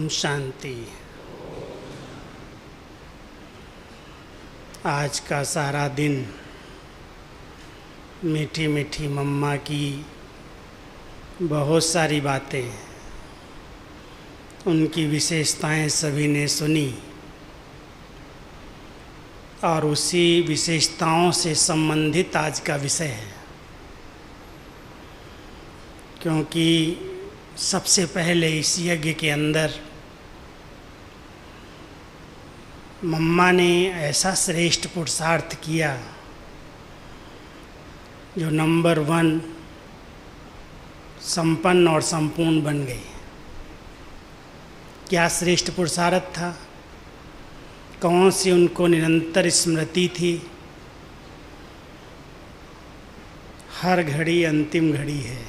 ओम शांति। आज का सारा दिन मीठी मीठी मम्मा की बहुत सारी बातें, उनकी विशेषताएं सभी ने सुनी और उसी विशेषताओं से संबंधित आज का विषय है। क्योंकि सबसे पहले इस यज्ञ के अंदर मम्मा ने ऐसा श्रेष्ठ पुरुषार्थ किया जो नंबर 1 संपन्न और संपूर्ण बन गई। क्या श्रेष्ठ पुरुषार्थ था? कौन सी उनको निरंतर स्मृति थी? हर घड़ी अंतिम घड़ी है,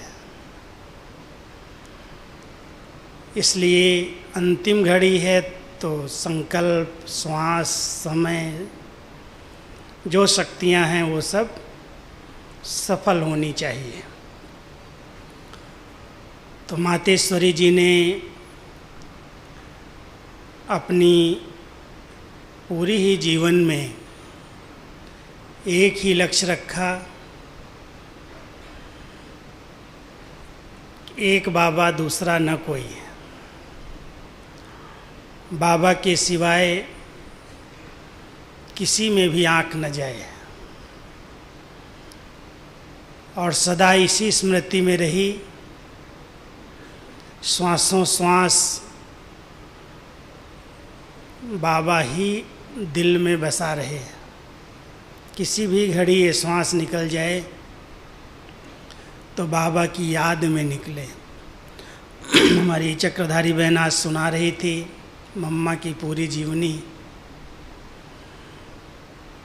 इसलिए अंतिम घड़ी है तो संकल्प, श्वास, समय, जो शक्तियां हैं वो सब सफल होनी चाहिए। तो मातेश्वरी जी ने अपनी पूरी ही जीवन में एक ही लक्ष्य रखा, एक बाबा दूसरा न कोई, बाबा के सिवाय किसी में भी आँख न जाए, और सदा इसी स्मृति में रही। श्वासों श्वास बाबा ही दिल में बसा रहे। किसी भी घड़ी ये श्वास निकल जाए तो बाबा की याद में निकले। हमारी चक्रधारी बहन आज सुना रही थी मम्मा की पूरी जीवनी।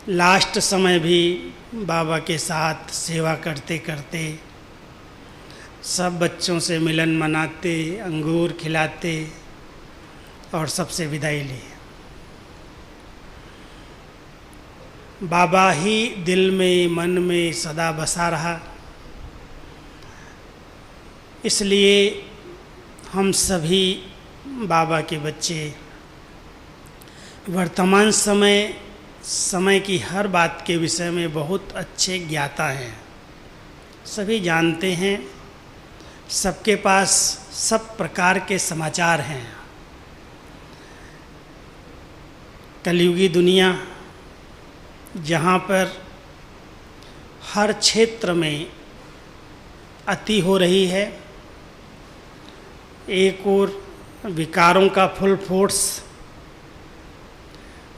लास्ट समय भी बाबा के साथ सेवा करते करते, सब बच्चों से मिलन मनाते, अंगूर खिलाते और सबसे विदाई ली। बाबा ही दिल में, मन में सदा बसा रहा। इसलिए हम सभी बाबा के बच्चे वर्तमान समय की हर बात के विषय में बहुत अच्छे ज्ञाता हैं। सभी जानते हैं, सबके पास सब प्रकार के समाचार हैं। कलयुगी दुनिया जहाँ पर हर क्षेत्र में अति हो रही है, एक ओर विकारों का फुल फोर्स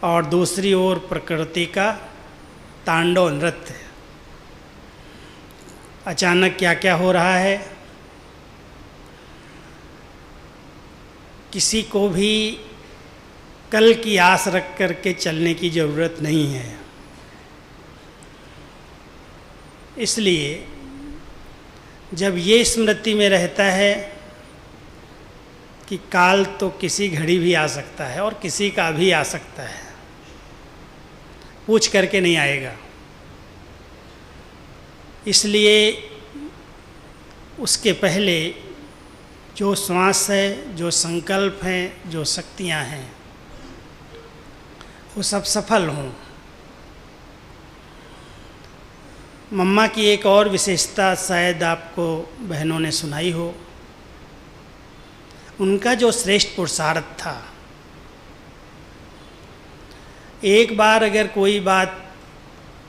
और दूसरी ओर प्रकृति का तांडव नृत्य। अचानक क्या क्या हो रहा है, किसी को भी कल की आस रख करके चलने की ज़रूरत नहीं है। इसलिए जब ये स्मृति में रहता है कि काल तो किसी घड़ी भी आ सकता है और किसी का भी आ सकता है, पूछ करके नहीं आएगा, इसलिए उसके पहले जो श्वास है, जो संकल्प हैं, जो शक्तियां हैं, वो सब सफल हों। मम्मा की एक और विशेषता शायद आपको बहनों ने सुनाई हो। उनका जो श्रेष्ठ पुरुषार्थ था, एक बार अगर कोई बात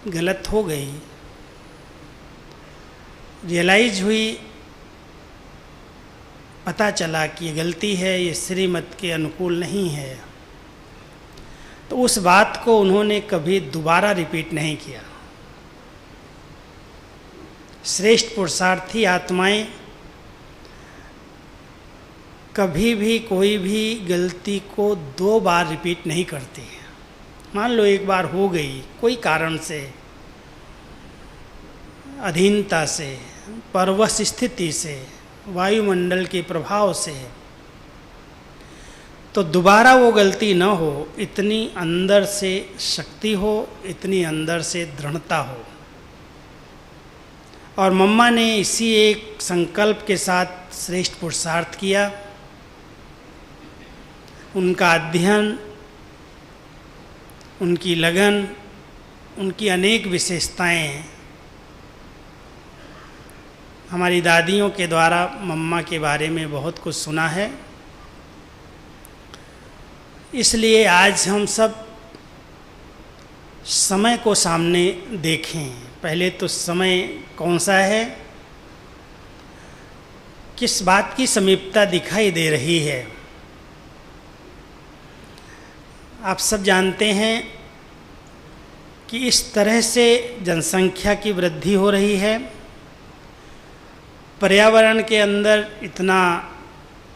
गलत हो गई, रियलाइज हुई, पता चला कि ये गलती है, ये श्रीमत के अनुकूल नहीं है, तो उस बात को उन्होंने कभी दोबारा रिपीट नहीं किया। श्रेष्ठ पुरुषार्थी आत्माएं कभी भी कोई भी गलती को 2 बार रिपीट नहीं करती। मान लो एक बार हो गई कोई कारण से, अधीनता से, परवश स्थिति से, वायुमंडल के प्रभाव से, तो दोबारा वो गलती न हो, इतनी अंदर से शक्ति हो, इतनी अंदर से दृढ़ता हो। और मम्मा ने इसी एक संकल्प के साथ श्रेष्ठ पुरुषार्थ किया उनका अध्ययन, उनकी लगन, उनकी अनेक विशेषताएं हैं। हमारी दादियों के द्वारा मम्मा के बारे में बहुत कुछ सुना है, इसलिए आज हम सब समय को सामने देखें। पहले तो समय कौन सा है, किस बात की समीपता दिखाई दे रही है। आप सब जानते हैं कि इस तरह से जनसंख्या की वृद्धि हो रही है, पर्यावरण के अंदर इतना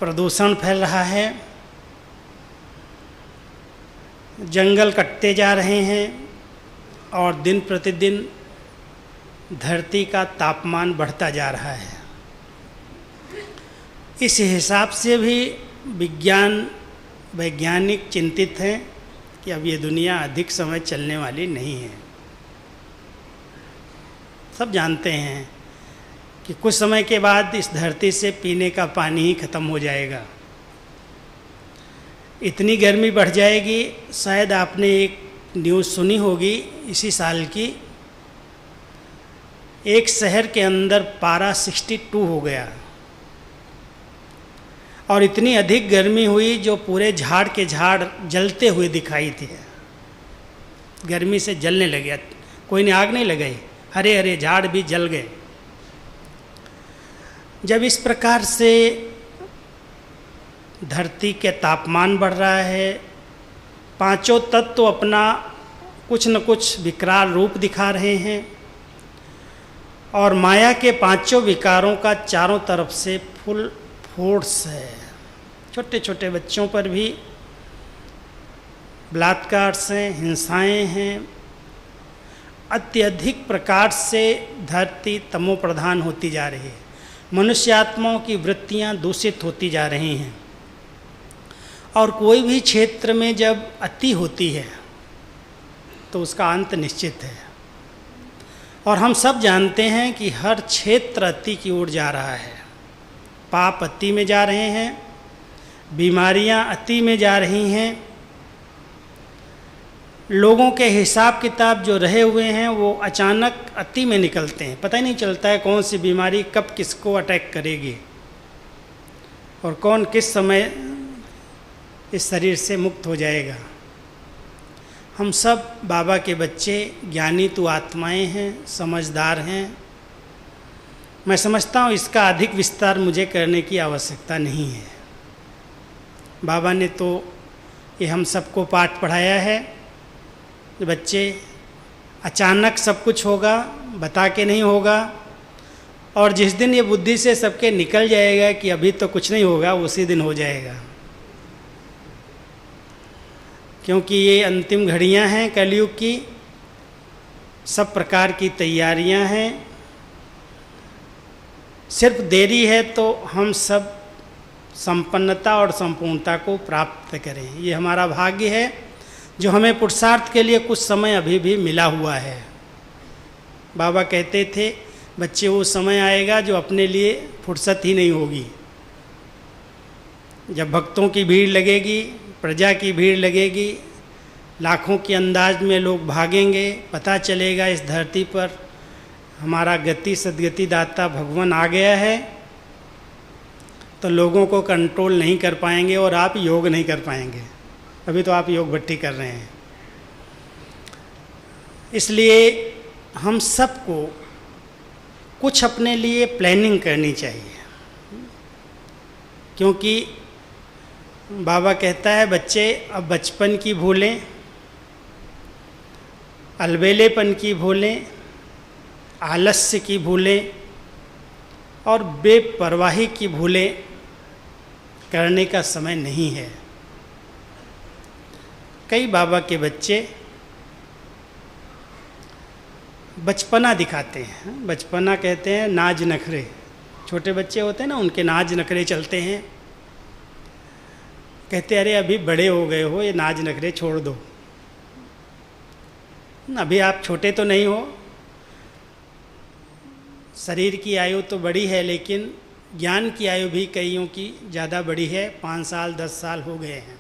प्रदूषण फैल रहा है, जंगल कटते जा रहे हैं और दिन प्रतिदिन धरती का तापमान बढ़ता जा रहा है। इस हिसाब से भी वैज्ञानिक चिंतित हैं कि अब ये दुनिया अधिक समय चलने वाली नहीं है। सब जानते हैं कि कुछ समय के बाद इस धरती से पीने का पानी ही खत्म हो जाएगा। इतनी गर्मी बढ़ जाएगी, शायद आपने एक न्यूज़ सुनी होगी इसी साल की, एक शहर के अंदर पारा 62 हो गया और इतनी अधिक गर्मी हुई जो पूरे झाड़ के झाड़ जलते हुए दिखाई थे। गर्मी से जलने लगे, कोई ने आग नहीं लगाई, हरे हरे झाड़ भी जल गए। जब इस प्रकार से धरती के तापमान बढ़ रहा है, पांचों तत्व तो अपना कुछ न कुछ विकराल रूप दिखा रहे हैं और माया के पांचों विकारों का चारों तरफ से फुल फोर्स है। छोटे छोटे बच्चों पर भी बलात्कार से हिंसाएं हैं। अत्यधिक प्रकार से धरती तमो प्रधान होती जा रही है, मनुष्य आत्माओं की वृत्तियां दूषित होती जा रही हैं और कोई भी क्षेत्र में जब अति होती है तो उसका अंत निश्चित है। और हम सब जानते हैं कि हर क्षेत्र अति की ओर जा रहा है। पाप अति में जा रहे हैं, बीमारियां अति में जा रही हैं, लोगों के हिसाब किताब जो रहे हुए हैं वो अचानक अति में निकलते हैं। पता ही नहीं चलता है कौन सी बीमारी कब किसको अटैक करेगी और कौन किस समय इस शरीर से मुक्त हो जाएगा। हम सब बाबा के बच्चे, ज्ञानी तो आत्माएं हैं, समझदार हैं। मैं समझता हूँ इसका अधिक विस्तार मुझे करने की आवश्यकता नहीं है। बाबा ने तो ये हम सबको पाठ पढ़ाया है। बच्चे, अचानक सब कुछ होगा, बता के नहीं होगा, और जिस दिन ये बुद्धि से सबके निकल जाएगा कि अभी तो कुछ नहीं होगा, उसी दिन हो जाएगा। क्योंकि ये अंतिम घड़ियां हैं कलयुग की, सब प्रकार की तैयारियां हैं। सिर्फ देरी है तो हम सब संपन्नता और संपूर्णता को प्राप्त करें। ये हमारा भाग्य है जो हमें पुरुषार्थ के लिए कुछ समय अभी भी मिला हुआ है। बाबा कहते थे, बच्चे वो समय आएगा जो अपने लिए फुर्सत ही नहीं होगी। जब भक्तों की भीड़ लगेगी, प्रजा की भीड़ लगेगी, लाखों के अंदाज में लोग भागेंगे, पता चलेगा इस धरती पर हमारा गति सदगति दाता भगवान आ गया है, तो लोगों को कंट्रोल नहीं कर पाएंगे और आप योग नहीं कर पाएंगे। अभी तो आप योग भट्टी कर रहे हैं। इसलिए हम सबको कुछ अपने लिए प्लानिंग करनी चाहिए, क्योंकि बाबा कहता है, बच्चे अब बचपन की भूलें, अलबेलेपन की भूलें, आलस्य की भूलें और बेपरवाही की भूलें करने का समय नहीं है। कई बाबा के बच्चे बचपना दिखाते हैं। बचपना कहते हैं नाज नखरे। छोटे बच्चे होते हैं ना, उनके नाज नखरे चलते हैं। कहते अरे अभी बड़े हो गए हो, ये नाज नखरे छोड़ दो, अभी आप छोटे तो नहीं हो, शरीर की आयु तो बड़ी है लेकिन ज्ञान की आयु भी कईयों की ज़्यादा बड़ी है, 5 साल 10 साल हो गए हैं।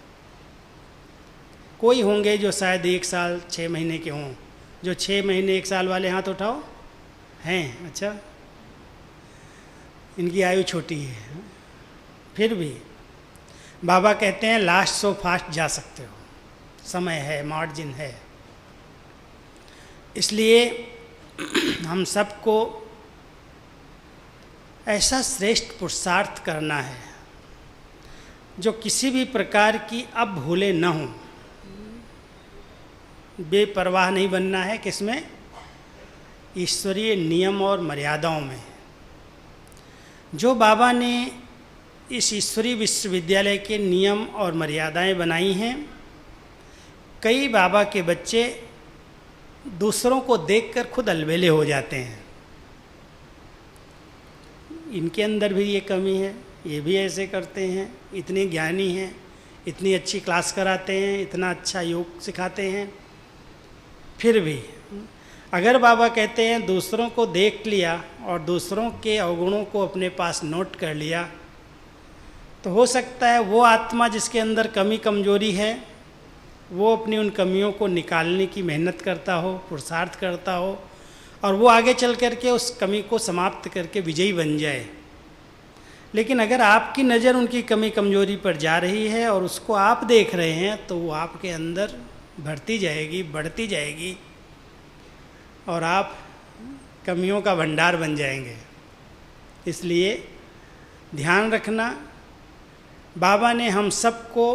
कोई होंगे जो शायद 1 साल 6 महीने के हों। जो 6 महीने 1 साल वाले हाथ उठाओ। हैं? अच्छा, इनकी आयु छोटी है। फिर भी बाबा कहते हैं लास्ट सो फास्ट जा सकते हो, समय है, मार्जिन है। इसलिए हम सबको ऐसा श्रेष्ठ पुरुषार्थ करना है जो किसी भी प्रकार की अब भूले न हों। बेपरवाह नहीं बनना है, किसमें? ईश्वरीय नियम और मर्यादाओं में। जो बाबा ने इस ईश्वरीय विश्वविद्यालय के नियम और मर्यादाएं बनाई हैं, कई बाबा के बच्चे दूसरों को देखकर खुद अलबेले हो जाते हैं। इनके अंदर भी ये कमी है, ये भी ऐसे करते हैं, इतने ज्ञानी हैं, इतनी अच्छी क्लास कराते हैं, इतना अच्छा योग सिखाते हैं, फिर भी अगर बाबा कहते हैं दूसरों को देख लिया और दूसरों के अवगुणों को अपने पास नोट कर लिया, तो हो सकता है वो आत्मा जिसके अंदर कमी कमजोरी है वो अपनी उन कमियों को निकालने की मेहनत करता हो, पुरुषार्थ करता हो, और वो आगे चल करके उस कमी को समाप्त करके विजयी बन जाए। लेकिन अगर आपकी नज़र उनकी कमी कमजोरी पर जा रही है और उसको आप देख रहे हैं, तो वो आपके अंदर बढ़ती जाएगी, बढ़ती जाएगी, और आप कमियों का भंडार बन जाएंगे। इसलिए ध्यान रखना, बाबा ने हम सबको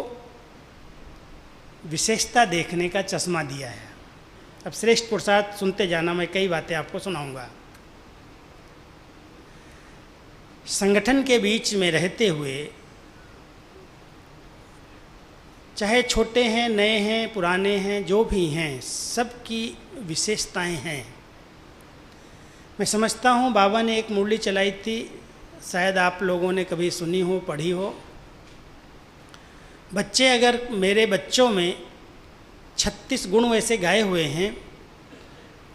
विशेषता देखने का चश्मा दिया है। अब श्रेष्ठ पुरुषार्थ सुनते जाना, मैं कई बातें आपको सुनाऊंगा। संगठन के बीच में रहते हुए, चाहे छोटे हैं, नए हैं, पुराने हैं, जो भी हैं, सबकी विशेषताएं हैं। मैं समझता हूँ बाबा ने एक मुरली चलाई थी, शायद आप लोगों ने कभी सुनी हो, पढ़ी हो। बच्चे, अगर मेरे बच्चों में 36 गुण वैसे गाए हुए हैं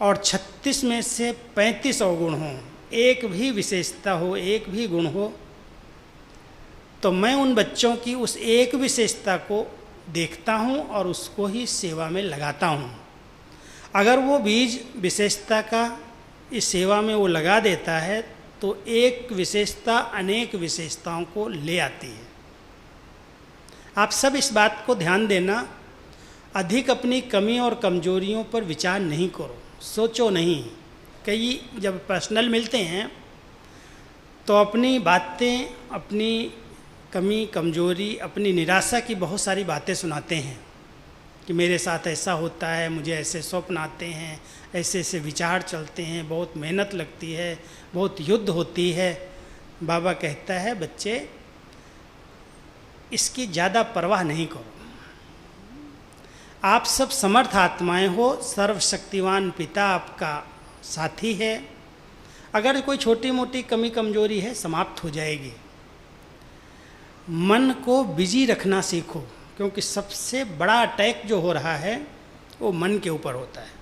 और 36 में से 35 अवगुण हों, एक भी विशेषता हो, एक भी गुण हो, तो मैं उन बच्चों की उस एक विशेषता को देखता हूँ और उसको ही सेवा में लगाता हूँ। अगर वो बीज विशेषता का इस सेवा में वो लगा देता है, तो एक विशेषता अनेक विशेषताओं को ले आती है। आप सब इस बात को ध्यान देना, अधिक अपनी कमी और कमजोरियों पर विचार नहीं करो, सोचो नहीं। कई जब पर्सनल मिलते हैं तो अपनी बातें, अपनी कमी कमजोरी, अपनी निराशा की बहुत सारी बातें सुनाते हैं कि मेरे साथ ऐसा होता है, मुझे ऐसे स्वप्न आते हैं, ऐसे ऐसे विचार चलते हैं, बहुत मेहनत लगती है, बहुत युद्ध होती है। बाबा कहता है बच्चे, इसकी ज़्यादा परवाह नहीं करो। आप सब समर्थ आत्माएं हो, सर्वशक्तिवान पिता आपका साथी है। अगर कोई छोटी मोटी कमी कमजोरी है, समाप्त हो जाएगी। मन को बिजी रखना सीखो, क्योंकि सबसे बड़ा अटैक जो हो रहा है वो मन के ऊपर होता है।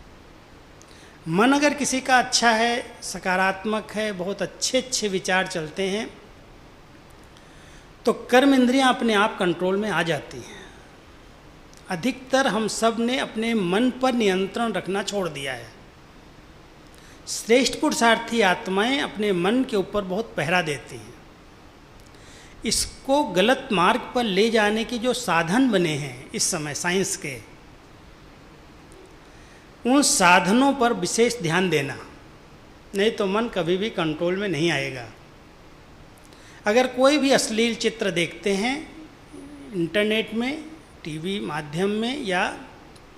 मन अगर किसी का अच्छा है, सकारात्मक है, बहुत अच्छे अच्छे विचार चलते हैं, तो कर्म इंद्रियां अपने आप कंट्रोल में आ जाती हैं। अधिकतर हम सब ने अपने मन पर नियंत्रण रखना छोड़ दिया है। श्रेष्ठ पुरुषार्थी आत्माएं अपने मन के ऊपर बहुत पहरा देती हैं। इसको गलत मार्ग पर ले जाने के जो साधन बने हैं इस समय साइंस के, उन साधनों पर विशेष ध्यान देना, नहीं तो मन कभी भी कंट्रोल में नहीं आएगा। अगर कोई भी अश्लील चित्र देखते हैं इंटरनेट में, टीवी माध्यम में या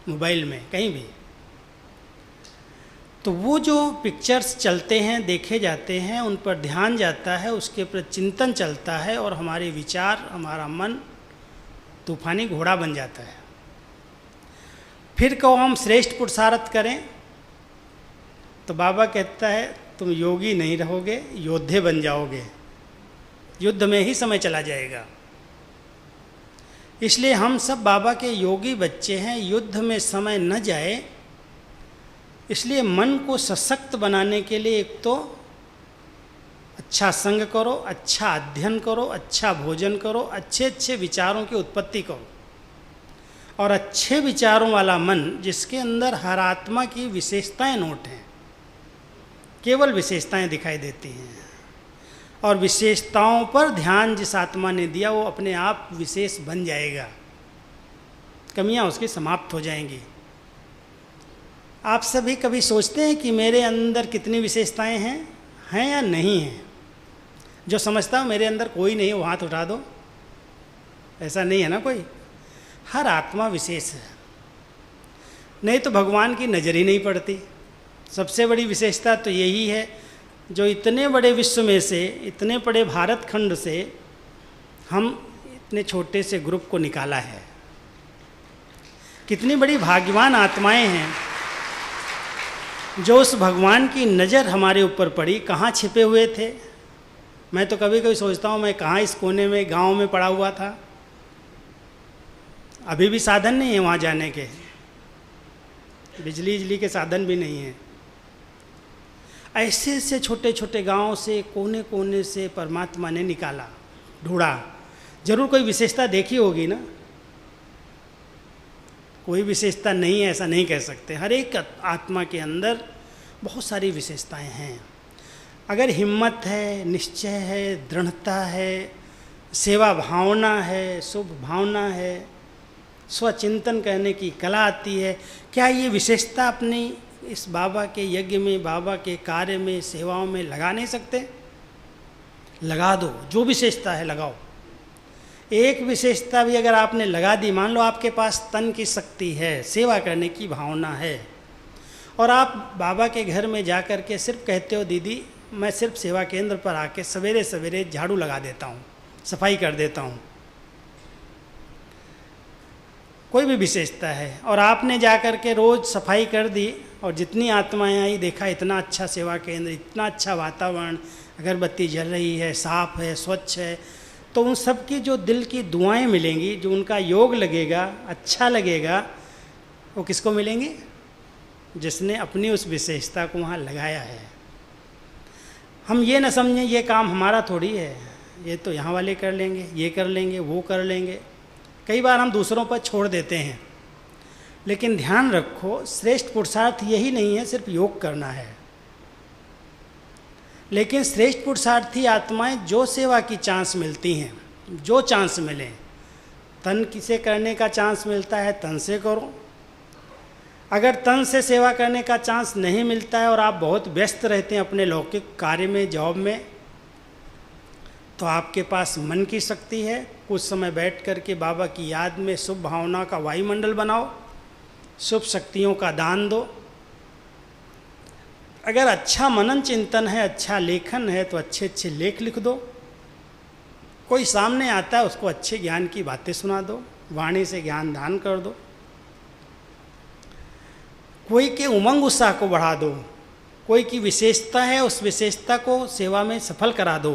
मोबाइल में, कहीं भी, तो वो जो पिक्चर्स चलते हैं, देखे जाते हैं, उन पर ध्यान जाता है, उसके प्रति चिंतन चलता है और हमारे विचार, हमारा मन तूफानी घोड़ा बन जाता है। फिर कहो हम श्रेष्ठ पुरुषार्थ करें, तो बाबा कहता है तुम योगी नहीं रहोगे, योद्धे बन जाओगे। युद्ध में ही समय चला जाएगा। इसलिए हम सब बाबा के योगी बच्चे हैं, युद्ध में समय न जाए। इसलिए मन को सशक्त बनाने के लिए एक तो अच्छा संग करो, अच्छा अध्ययन करो, अच्छा भोजन करो, अच्छे अच्छे विचारों की उत्पत्ति करो, और अच्छे विचारों वाला मन जिसके अंदर हर आत्मा की विशेषताएं नोट हैं, केवल विशेषताएं दिखाई देती हैं, और विशेषताओं पर ध्यान जिस आत्मा ने दिया वो अपने आप विशेष बन जाएगा, कमियां उसकी समाप्त हो जाएंगी। आप सभी कभी सोचते हैं कि मेरे अंदर कितनी विशेषताएं हैं या नहीं हैं? जो समझता हो मेरे अंदर कोई नहीं, वो हाथ उठा दो। ऐसा नहीं है ना कोई? हर आत्मा विशेष है, नहीं तो भगवान की नज़र ही नहीं पड़ती। सबसे बड़ी विशेषता तो यही है, जो इतने बड़े विश्व में से, इतने बड़े भारत खंड से हम इतने छोटे से ग्रुप को निकाला है। कितनी बड़ी भाग्यवान आत्माएं हैं जो उस भगवान की नज़र हमारे ऊपर पड़ी। कहाँ छिपे हुए थे? मैं तो कभी कभी सोचता हूँ मैं कहाँ इस कोने में गांव में पड़ा हुआ था। अभी भी साधन नहीं है वहाँ जाने के, बिजली के साधन भी नहीं है। ऐसे ऐसे छोटे छोटे गांव से, कोने कोने से परमात्मा ने निकाला, ढूंढा। जरूर कोई विशेषता देखी होगी ना? कोई विशेषता नहीं है ऐसा नहीं कह सकते। हर एक आत्मा के अंदर बहुत सारी विशेषताएं हैं। अगर हिम्मत है, निश्चय है, दृढ़ता है, सेवा भावना है, शुभ भावना है, स्वचिंतन करने की कला आती है, क्या ये विशेषता अपनी इस बाबा के यज्ञ में, बाबा के कार्य में, सेवाओं में लगा नहीं सकते? लगा दो, जो विशेषता है लगाओ। एक विशेषता भी अगर आपने लगा दी, मान लो आपके पास तन की शक्ति है, सेवा करने की भावना है, और आप बाबा के घर में जा कर के सिर्फ कहते हो दीदी मैं सिर्फ सेवा केंद्र पर आके सवेरे सवेरे झाड़ू लगा देता हूँ, सफाई कर देता हूँ, कोई भी विशेषता है, और आपने जा कर के रोज़ सफाई कर दी और जितनी आत्माएं आई देखा इतना अच्छा सेवा केंद्र, इतना अच्छा वातावरण, अगरबत्ती जल रही है, साफ है, स्वच्छ है, तो उन सब की जो दिल की दुआएं मिलेंगी, जो उनका योग लगेगा, अच्छा लगेगा, वो किसको मिलेंगी? जिसने अपनी उस विशेषता को वहाँ लगाया है। हम ये न समझें ये काम हमारा थोड़ी है, ये तो यहाँ वाले कर लेंगे, ये कर लेंगे, वो कर लेंगे। कई बार हम दूसरों पर छोड़ देते हैं, लेकिन ध्यान रखो श्रेष्ठ पुरुषार्थ यही नहीं है सिर्फ योग करना है, लेकिन श्रेष्ठ पुरुषार्थी आत्माएं जो सेवा की चांस मिलती हैं, जो चांस मिले, तन से करने का चांस मिलता है तन से करो। अगर तन से सेवा करने का चांस नहीं मिलता है और आप बहुत व्यस्त रहते हैं अपने लौकिक कार्य में, जॉब में, तो आपके पास मन की शक्ति है। कुछ समय बैठ कर के बाबा की याद में शुभ भावना का वायुमंडल बनाओ, शुभ शक्तियों का दान दो। अगर अच्छा मनन चिंतन है, अच्छा लेखन है, तो अच्छे अच्छे लेख लिख दो। कोई सामने आता है उसको अच्छे ज्ञान की बातें सुना दो, वाणी से ज्ञान दान कर दो। कोई के उमंग उत्साह को बढ़ा दो, कोई की विशेषता है उस विशेषता को सेवा में सफल करा दो।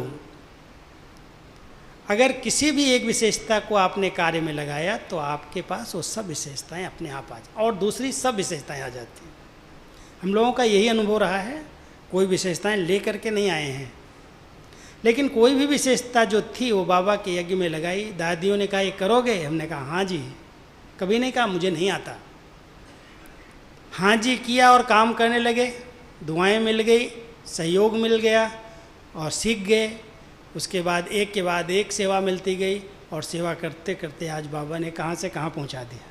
अगर किसी भी एक विशेषता को आपने कार्य में लगाया तो आपके पास वो सब विशेषताएं अपने आप आ जाती और दूसरी सब विशेषताएं आ जाती हैं। हम लोगों का यही अनुभव रहा है, कोई विशेषताएं ले करके नहीं आए हैं, लेकिन कोई भी विशेषता जो थी वो बाबा के यज्ञ में लगाई। दादियों ने कहा ये करोगे? हमने कहा हाँ जी। कभी नहीं कहा मुझे नहीं आता। हाँ जी किया और काम करने लगे, दुआएं मिल गई, सहयोग मिल गया और सीख गए। उसके बाद एक सेवा मिलती गई और सेवा करते करते आज बाबा ने कहाँ से कहाँ पहुँचा दिया।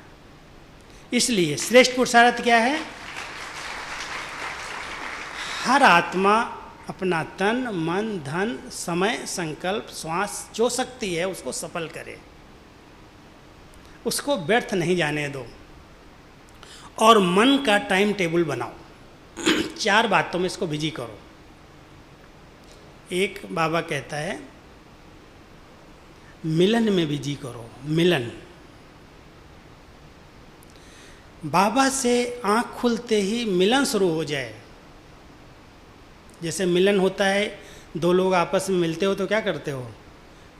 इसलिए श्रेष्ठ पुरुषार्थ क्या है? हर आत्मा अपना तन, मन, धन, समय, संकल्प, श्वास, जो शक्ति है उसको सफल करे, उसको व्यर्थ नहीं जाने दो और मन का टाइम टेबल बनाओ। 4 बातों में इसको बिजी करो। एक बाबा कहता है मिलन में बिजी करो। मिलन, बाबा से आँख खुलते ही मिलन शुरू हो जाए। जैसे मिलन होता है, 2 लोग आपस में मिलते हो तो क्या करते हो?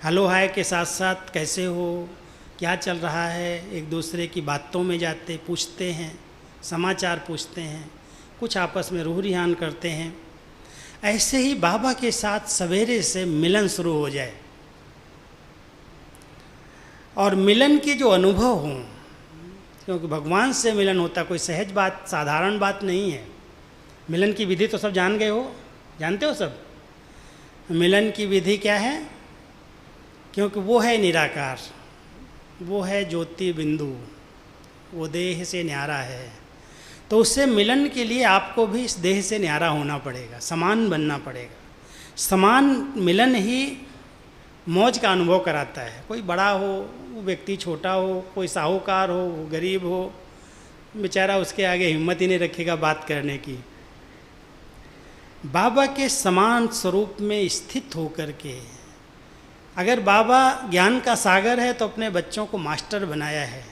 हेलो हाय के साथ साथ कैसे हो, क्या चल रहा है, एक दूसरे की बातों में जाते, पूछते हैं, समाचार पूछते हैं, कुछ आपस में रूह रिहान करते हैं। ऐसे ही बाबा के साथ सवेरे से मिलन शुरू हो जाए और मिलन के जो अनुभव हों, क्योंकि भगवान से मिलन होता, कोई सहज बात, साधारण बात नहीं है। मिलन की विधि तो सब जान गए हो, जानते हो सब। मिलन की विधि क्या है? क्योंकि वो है निराकार, वो है ज्योति बिंदु, वो देह से न्यारा है, तो उससे मिलन के लिए आपको भी इस देह से न्यारा होना पड़ेगा, समान बनना पड़ेगा। समान मिलन ही मौज का अनुभव कराता है। कोई बड़ा हो, वो व्यक्ति छोटा हो, कोई साहूकार हो, वो गरीब हो, बेचारा उसके आगे हिम्मत ही नहीं रखेगा बात करने की। बाबा के समान स्वरूप में स्थित होकर के, अगर बाबा ज्ञान का सागर है तो अपने बच्चों को मास्टर बनाया है,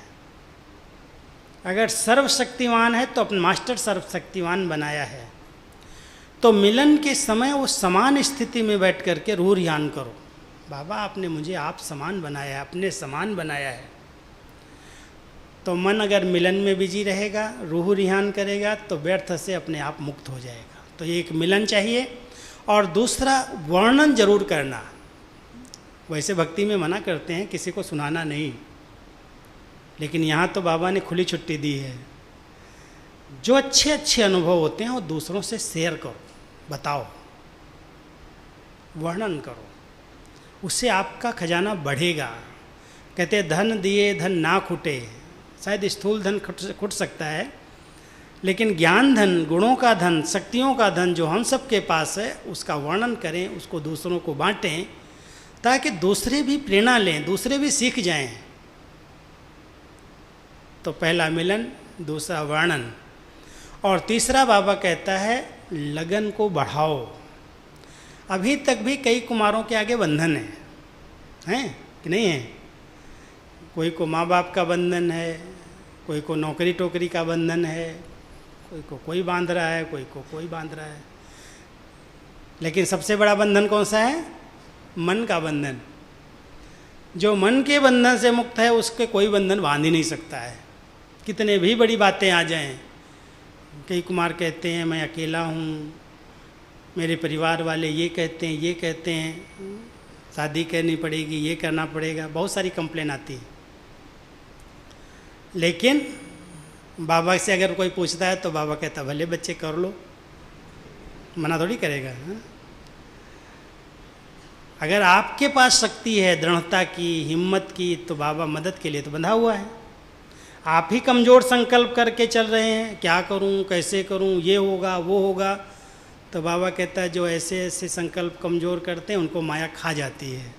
अगर सर्वशक्तिमान है तो अपने मास्टर सर्वशक्तिमान बनाया है। तो मिलन के समय वो समान स्थिति में बैठ करके रूह रियान करो, बाबा आपने मुझे आप समान बनाया है, अपने समान बनाया है। तो मन अगर मिलन में बिजी रहेगा, रूह रियान करेगा, तो व्यर्थ से अपने आप मुक्त हो जाएगा। तो एक मिलन चाहिए, और दूसरा वर्णन जरूर करना। वैसे भक्ति में मना करते हैं किसी को सुनाना नहीं, लेकिन यहाँ तो बाबा ने खुली छुट्टी दी है। जो अच्छे अच्छे अनुभव होते हैं वो दूसरों से शेयर करो, बताओ, वर्णन करो, उससे आपका खजाना बढ़ेगा। कहते धन दिए धन ना खुटे, शायद स्थूल धन खुट सकता है, लेकिन ज्ञान धन, गुणों का धन, शक्तियों का धन जो हम सबके पास है, उसका वर्णन करें, उसको दूसरों को बांटें, ताकि दूसरे भी प्रेरणा लें, दूसरे भी सीख जाएं। तो पहला मिलन, दूसरा वर्णन, और तीसरा बाबा कहता है लगन को बढ़ाओ। अभी तक भी कई कुमारों के आगे बंधन हैं कि नहीं है? कोई को माँ बाप का बंधन है, कोई को नौकरी टोकरी का बंधन है, कोई को कोई बांध रहा है, कोई को कोई बांध रहा है। लेकिन सबसे बड़ा बंधन कौन सा है? मन का बंधन। जो मन के बंधन से मुक्त है उसके कोई बंधन बांध ही नहीं सकता है, कितने भी बड़ी बातें आ जाएं। कई कुमार कहते हैं मैं अकेला हूँ, मेरे परिवार वाले ये कहते हैं, ये कहते हैं, शादी करनी पड़ेगी, ये करना पड़ेगा, बहुत सारी कंप्लेन आती है। लेकिन बाबा से अगर कोई पूछता है तो बाबा कहता भले बच्चे कर लो, मना थोड़ी करेगा। हाँ? अगर आपके पास शक्ति है, दृढ़ता की, हिम्मत की, तो बाबा मदद के लिए तो बंधा हुआ है। आप ही कमज़ोर संकल्प करके चल रहे हैं, क्या करूं, कैसे करूं, ये होगा वो होगा, तो बाबा कहता है जो ऐसे ऐसे संकल्प कमज़ोर करते हैं उनको माया खा जाती है।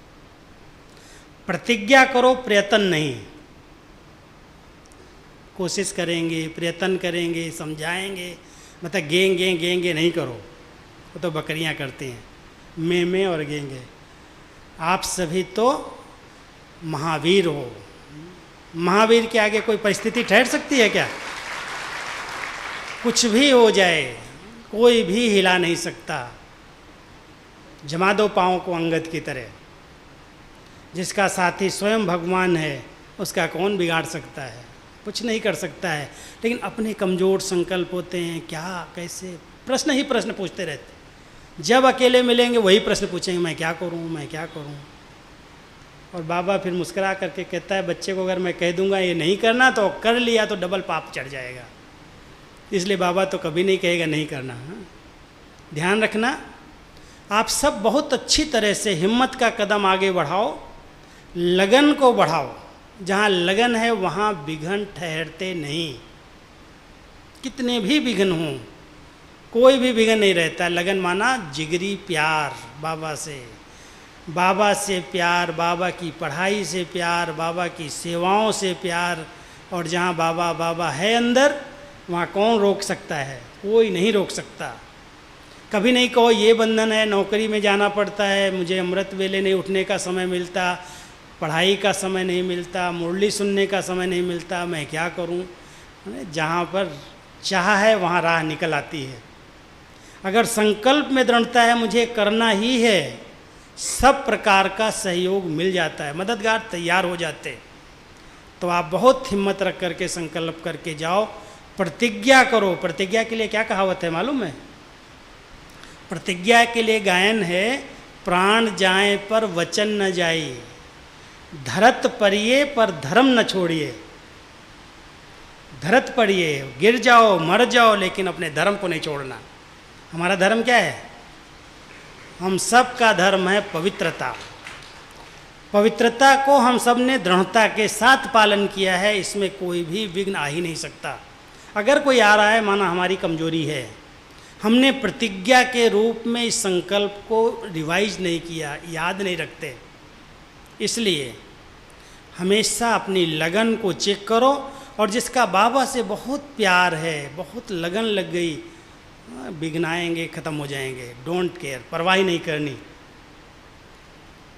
प्रतिज्ञा करो, प्रयत्न नहीं। कोशिश करेंगे, प्रयत्न करेंगे, समझाएंगे, मतलब गेंगे नहीं करो, वो तो बकरियां करती हैं, में और गेंगे। आप सभी तो महावीर हो, महावीर के आगे कोई परिस्थिति ठहर सकती है क्या? कुछ भी हो जाए, कोई भी हिला नहीं सकता। जमा दो पाँव को अंगद की तरह। जिसका साथी स्वयं भगवान है उसका कौन बिगाड़ सकता है? कुछ नहीं कर सकता है। लेकिन अपने कमज़ोर संकल्प होते हैं, क्या कैसे, प्रश्न ही प्रश्न पूछते रहते। जब अकेले मिलेंगे वही प्रश्न पूछेंगे, मैं क्या करूं, मैं क्या करूं। और बाबा फिर मुस्कुरा करके कहता है बच्चे को अगर मैं कह दूंगा ये नहीं करना तो कर लिया तो डबल पाप चढ़ जाएगा। इसलिए बाबा तो कभी नहीं कहेगा नहीं करना। हाँ? ध्यान रखना, आप सब बहुत अच्छी तरह से हिम्मत का कदम आगे बढ़ाओ, लगन को बढ़ाओ। जहाँ लगन है वहाँ विघ्न ठहरते नहीं। कितने भी विघ्न हों, कोई भी विघ्न नहीं रहता। लगन माना जिगरी प्यार बाबा से, बाबा से प्यार, बाबा की पढ़ाई से प्यार, बाबा की सेवाओं से प्यार। और जहाँ बाबा बाबा है अंदर, वहाँ कौन रोक सकता है? कोई नहीं रोक सकता। कभी नहीं कहो ये बंधन है, नौकरी में जाना पड़ता है, मुझे अमृत वेले नहीं उठने का समय मिलता, पढ़ाई का समय नहीं मिलता, मुरली सुनने का समय नहीं मिलता, मैं क्या करूं? जहाँ पर चाह है वहाँ राह निकल आती है। अगर संकल्प में दृढ़ता है मुझे करना ही है, सब प्रकार का सहयोग मिल जाता है, मददगार तैयार हो जाते। तो आप बहुत हिम्मत रख करके संकल्प करके जाओ, प्रतिज्ञा करो। प्रतिज्ञा के लिए क्या कहावत है मालूम है? प्रतिज्ञा के लिए गायन है, प्राण जाए पर वचन न जाए, धरत परिये पर धर्म न छोड़िए। धरत पड़िए, गिर जाओ, मर जाओ, लेकिन अपने धर्म को नहीं छोड़ना। हमारा धर्म क्या है? हम सब का धर्म है पवित्रता। पवित्रता को हम सब ने दृढ़ता के साथ पालन किया है, इसमें कोई भी विघ्न आ ही नहीं सकता। अगर कोई आ रहा है, माना हमारी कमजोरी है, हमने प्रतिज्ञा के रूप में इस संकल्प को रिवाइज नहीं किया, याद नहीं रखते। इसलिए हमेशा अपनी लगन को चेक करो, और जिसका बाबा से बहुत प्यार है, बहुत लगन लग गई, विघ्न आएंगे, ख़त्म हो जाएंगे, डोंट केयर, परवाह नहीं करनी।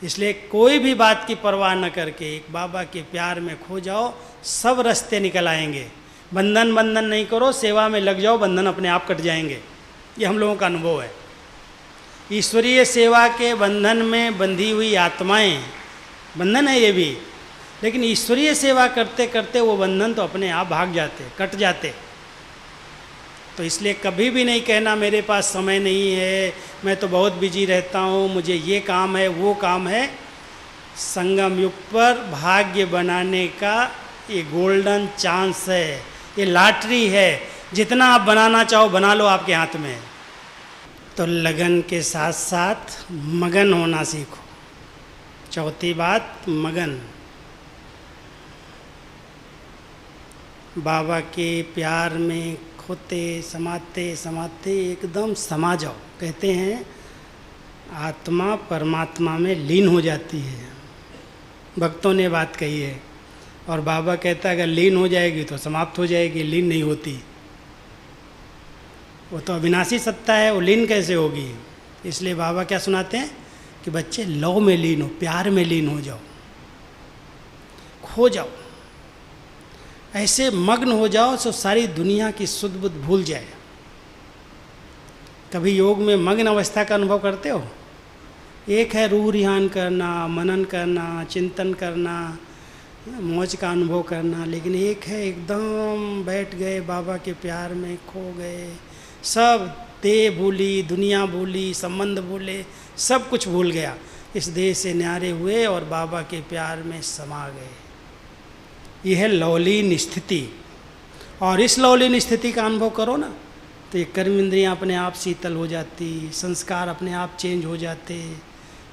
इसलिए कोई भी बात की परवाह न करके एक बाबा के प्यार में खो जाओ, सब रास्ते निकल आएंगे। बंधन नहीं करो, सेवा में लग जाओ, बंधन अपने आप कट जाएंगे। ये हम लोगों का अनुभव है। ईश्वरीय सेवा के बंधन में बंधी हुई आत्माएं, बंधन है ये भी, लेकिन ईश्वरीय सेवा करते करते वो बंधन तो अपने आप भाग जाते, कट जाते। तो इसलिए कभी भी नहीं कहना मेरे पास समय नहीं है, मैं तो बहुत बिजी रहता हूँ, मुझे ये काम है, वो काम है। संगम युग पर भाग्य बनाने का ये गोल्डन चांस है, ये लॉटरी है। जितना आप बनाना चाहो बना लो, आपके हाथ में है। तो लगन के साथ साथ मगन होना सीखो। चौथी बात, मगन। बाबा के प्यार में खोते समाते समाते एकदम समा जाओ। कहते हैं आत्मा परमात्मा में लीन हो जाती है। भक्तों ने बात कही है, और बाबा कहता है अगर लीन हो जाएगी तो समाप्त हो जाएगी, लीन नहीं होती। वो तो अविनाशी सत्ता है, वो लीन कैसे होगी? इसलिए बाबा क्या सुनाते हैं कि बच्चे लव में लीन हो, प्यार में लीन हो जाओ, खो जाओ, ऐसे मग्न हो जाओ तो सारी दुनिया की सुध बुध भूल जाए। कभी योग में मग्न अवस्था का अनुभव करते हो? एक है रूह रिहान करना, मनन करना, चिंतन करना, मौज का अनुभव करना, लेकिन एक है एकदम बैठ गए बाबा के प्यार में, खो गए, सब देह भूली, दुनिया भूली, संबंध भूले, सब कुछ भूल गया, इस देह से न्यारे हुए और बाबा के प्यार में समा गए। यह है लौलीन स्थिति। और इस लौलीन स्थिति का अनुभव करो ना, तो ये कर्म इंद्रियाँ अपने आप शीतल हो जाती, संस्कार अपने आप चेंज हो जाते,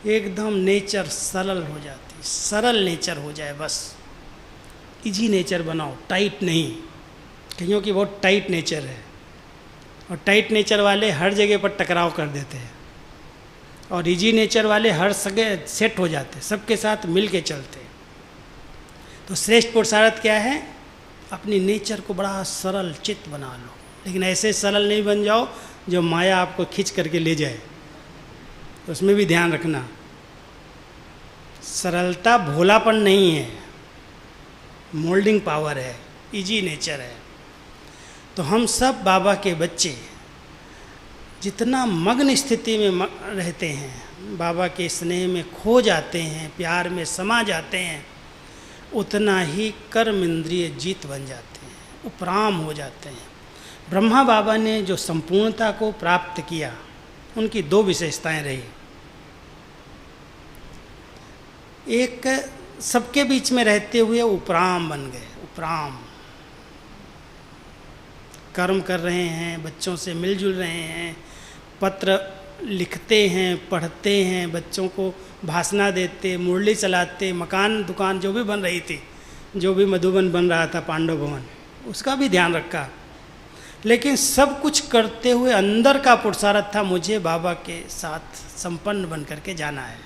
एकदम नेचर सरल हो जाती, सरल नेचर हो जाए। बस इजी नेचर बनाओ, टाइट नहीं। कईयों की बहुत टाइट नेचर है, और टाइट नेचर वाले हर जगह पर टकराव कर देते हैं, और इजी नेचर वाले हर जगह सेट हो जाते, सबके साथ मिल के चलते। तो श्रेष्ठ पुरुषार्थ क्या है? अपनी नेचर को बड़ा सरल चित्त बना लो, लेकिन ऐसे सरल नहीं बन जाओ जो माया आपको खींच करके ले जाए। तो उसमें भी ध्यान रखना, सरलता भोलापन नहीं है, मोल्डिंग पावर है, इजी नेचर है। तो हम सब बाबा के बच्चे जितना मग्न स्थिति में रहते हैं, बाबा के स्नेह में खो जाते हैं, प्यार में समा जाते हैं, उतना ही कर्म इंद्रिय जीत बन जाते हैं, उपराम हो जाते हैं। ब्रह्मा बाबा ने जो संपूर्णता को प्राप्त किया, उनकी दो विशेषताएं रही। एक, सबके बीच में रहते हुए उपराम बन गए। उपराम, कर्म कर रहे हैं, बच्चों से मिलजुल रहे हैं, पत्र लिखते हैं, पढ़ते हैं, बच्चों को भाषणा देते, मुरली चलाते, मकान दुकान जो भी बन रही थी, जो भी मधुबन बन रहा था, पांडव भवन, उसका भी ध्यान रखा। लेकिन सब कुछ करते हुए अंदर का पुरुषार्थ था, मुझे बाबा के साथ संपन्न बन करके जाना है,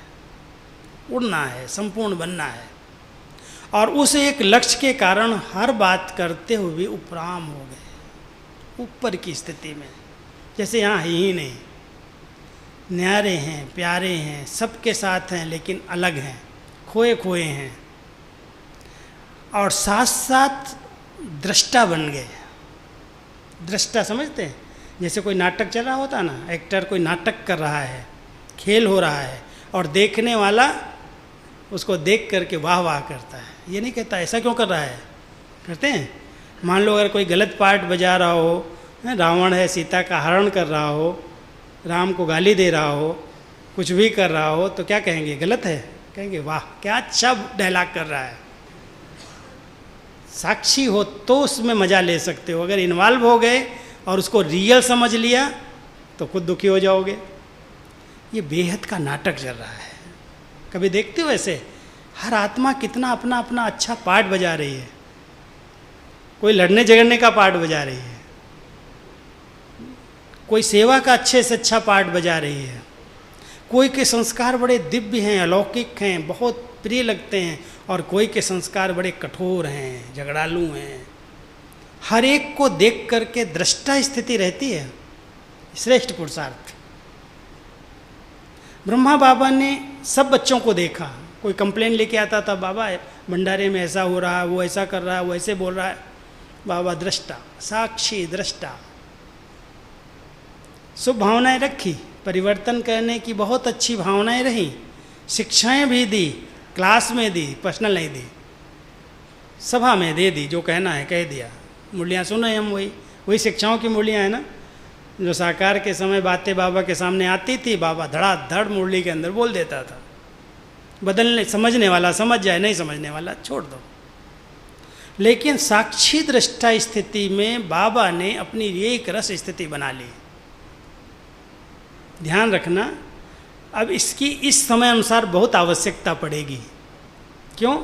उड़ना है, संपूर्ण बनना है। और उस एक लक्ष्य के कारण हर बात करते हुए उपराम हो गए, ऊपर की स्थिति में, जैसे यहाँ है ही नहीं, न्यारे हैं, प्यारे हैं, सबके साथ हैं, लेकिन अलग हैं, खोए खोए हैं। और साथ साथ दृष्टा बन गए। दृष्टा समझते हैं? जैसे कोई नाटक चल रहा होता ना, एक्टर कोई नाटक कर रहा है, खेल हो रहा है, और देखने वाला उसको देख करके वाह वाह करता है। ये नहीं कहता ऐसा क्यों कर रहा है, करते हैं। मान लो अगर कोई गलत पार्ट बजा रहा हो, रावण है सीता का हरण कर रहा हो, राम को गाली दे रहा हो, कुछ भी कर रहा हो, तो क्या कहेंगे? गलत है? कहेंगे वाह क्या अच्छा डायलॉग कर रहा है। साक्षी हो तो उसमें मज़ा ले सकते हो, अगर इन्वॉल्व हो गए और उसको रियल समझ लिया तो खुद दुखी हो जाओगे। ये बेहद का नाटक चल रहा है। कभी देखते हो ऐसे? हर आत्मा कितना अपना अपना अच्छा पार्ट बजा रही है। कोई लड़ने झगड़ने का पार्ट बजा रही है, कोई सेवा का अच्छे से अच्छा पार्ट बजा रही है, कोई के संस्कार बड़े दिव्य हैं, अलौकिक हैं, बहुत प्रिय लगते हैं, और कोई के संस्कार बड़े कठोर हैं, झगड़ालू हैं। हर एक को देख करके दृष्टा स्थिति रहती है, श्रेष्ठ पुरुषार्थ। ब्रह्मा बाबा ने सब बच्चों को देखा। कोई कंप्लेन लेके आता था, बाबा भंडारे में ऐसा हो रहा है, वो ऐसा कर रहा है, वो ऐसे बोल रहा है। बाबा दृष्टा, साक्षी दृष्टा, शुभ भावनाएं रखी, परिवर्तन करने की बहुत अच्छी भावनाएं रही, शिक्षाएं भी दी, क्लास में दी, पर्सनल नहीं दी, सभा में दे दी, जो कहना है कह दिया। मुरलियाँ सुने हम, वही शिक्षाओं की मुरलियाँ हैं ना, जो साकार के समय बातें बाबा के सामने आती थी, बाबा धड़ाधड़ मुरली के अंदर बोल देता था। बदलने, समझने वाला समझ जाए, नहीं समझने वाला छोड़ दो। लेकिन साक्षी दृष्टा स्थिति में बाबा ने अपनी एक रस स्थिति बना ली। ध्यान रखना, अब इसकी इस समय अनुसार बहुत आवश्यकता पड़ेगी। क्यों?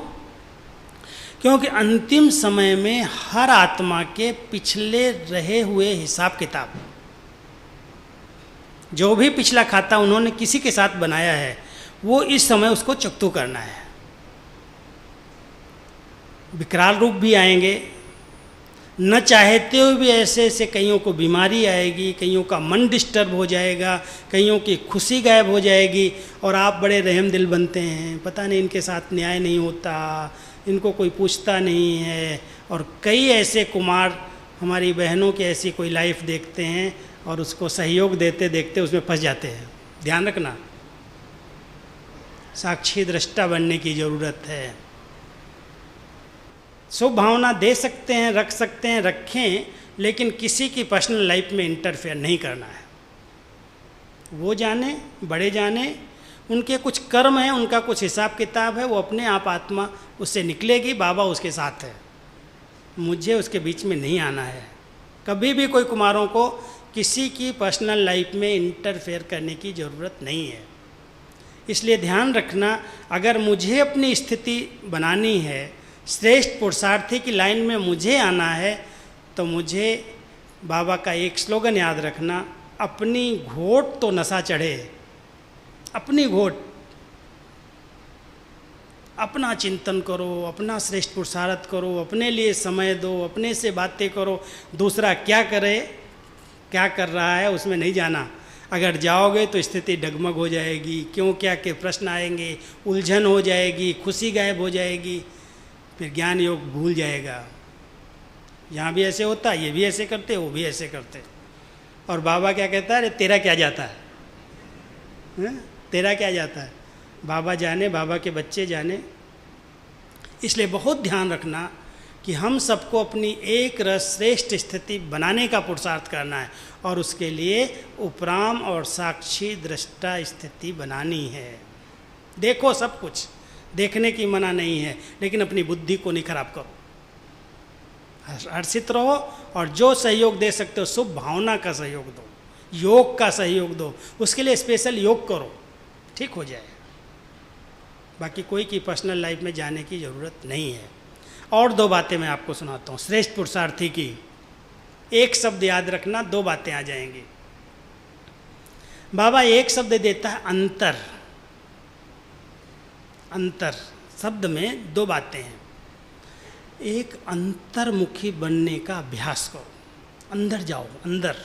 क्योंकि अंतिम समय में हर आत्मा के पिछले रहे हुए हिसाब किताब, जो भी पिछला खाता उन्होंने किसी के साथ बनाया है, वो इस समय उसको चुकता करना है। विकराल रूप भी आएंगे, न चाहते हुए भी ऐसे ऐसे कईयों को बीमारी आएगी, कईयों का मन डिस्टर्ब हो जाएगा, कईयों की खुशी गायब हो जाएगी, और आप बड़े रहम दिल बनते हैं, पता नहीं इनके साथ न्याय नहीं होता, इनको कोई पूछता नहीं है। और कई ऐसे कुमार, हमारी बहनों की ऐसी कोई लाइफ देखते हैं और उसको सहयोग देते देखते उसमें फंस जाते हैं। ध्यान रखना, साक्षी दृष्टा बनने की ज़रूरत है। शुभ भावना दे सकते हैं, रख सकते हैं, रखें, लेकिन किसी की पर्सनल लाइफ में इंटरफेयर नहीं करना है। वो जाने, बड़े जाने, उनके कुछ कर्म हैं, उनका कुछ हिसाब किताब है, वो अपने आप आत्मा उससे निकलेगी, बाबा उसके साथ है। मुझे उसके बीच में नहीं आना है। कभी भी कोई कुमारों को किसी की पर्सनल लाइफ में इंटरफेयर करने की ज़रूरत नहीं है। इसलिए ध्यान रखना, अगर मुझे अपनी स्थिति बनानी है, श्रेष्ठ पुरुषार्थी की लाइन में मुझे आना है, तो मुझे बाबा का एक स्लोगन याद रखना, अपनी घोट तो नशा चढ़े। अपनी घोट, अपना चिंतन करो, अपना श्रेष्ठ पुरुषार्थ करो, अपने लिए समय दो, अपने से बातें करो। दूसरा क्या करे, क्या कर रहा है, उसमें नहीं जाना। अगर जाओगे तो स्थिति डगमग हो जाएगी, क्यों क्या के प्रश्न आएंगे, उलझन हो जाएगी, खुशी गायब हो जाएगी, फिर ज्ञान योग भूल जाएगा। यहाँ भी ऐसे होता है, ये भी ऐसे करते, वो भी ऐसे करते। और बाबा क्या कहता है, अरे तेरा क्या जाता है, तेरा क्या जाता है। बाबा जाने, बाबा के बच्चे जाने। इसलिए बहुत ध्यान रखना कि हम सबको अपनी एक रस श्रेष्ठ स्थिति बनाने का पुरुषार्थ करना है, और उसके लिए उपराम और साक्षी दृष्टा स्थिति बनानी है। देखो, सब कुछ देखने की मना नहीं है, लेकिन अपनी बुद्धि को नहीं खराब करो, हर्षित रहो, और जो सहयोग दे सकते हो, शुभ भावना का सहयोग दो, योग का सहयोग दो, उसके लिए स्पेशल योग करो, ठीक हो जाए। बाकी कोई की पर्सनल लाइफ में जाने की ज़रूरत नहीं है। और दो बातें मैं आपको सुनाता हूँ श्रेष्ठ पुरुषार्थी की। एक शब्द याद रखना, दो बातें आ जाएंगी। बाबा एक शब्द देता है, अंतर। अंतर शब्द में दो बातें हैं। एक, अंतर्मुखी बनने का अभ्यास करो, अंदर जाओ, अंदर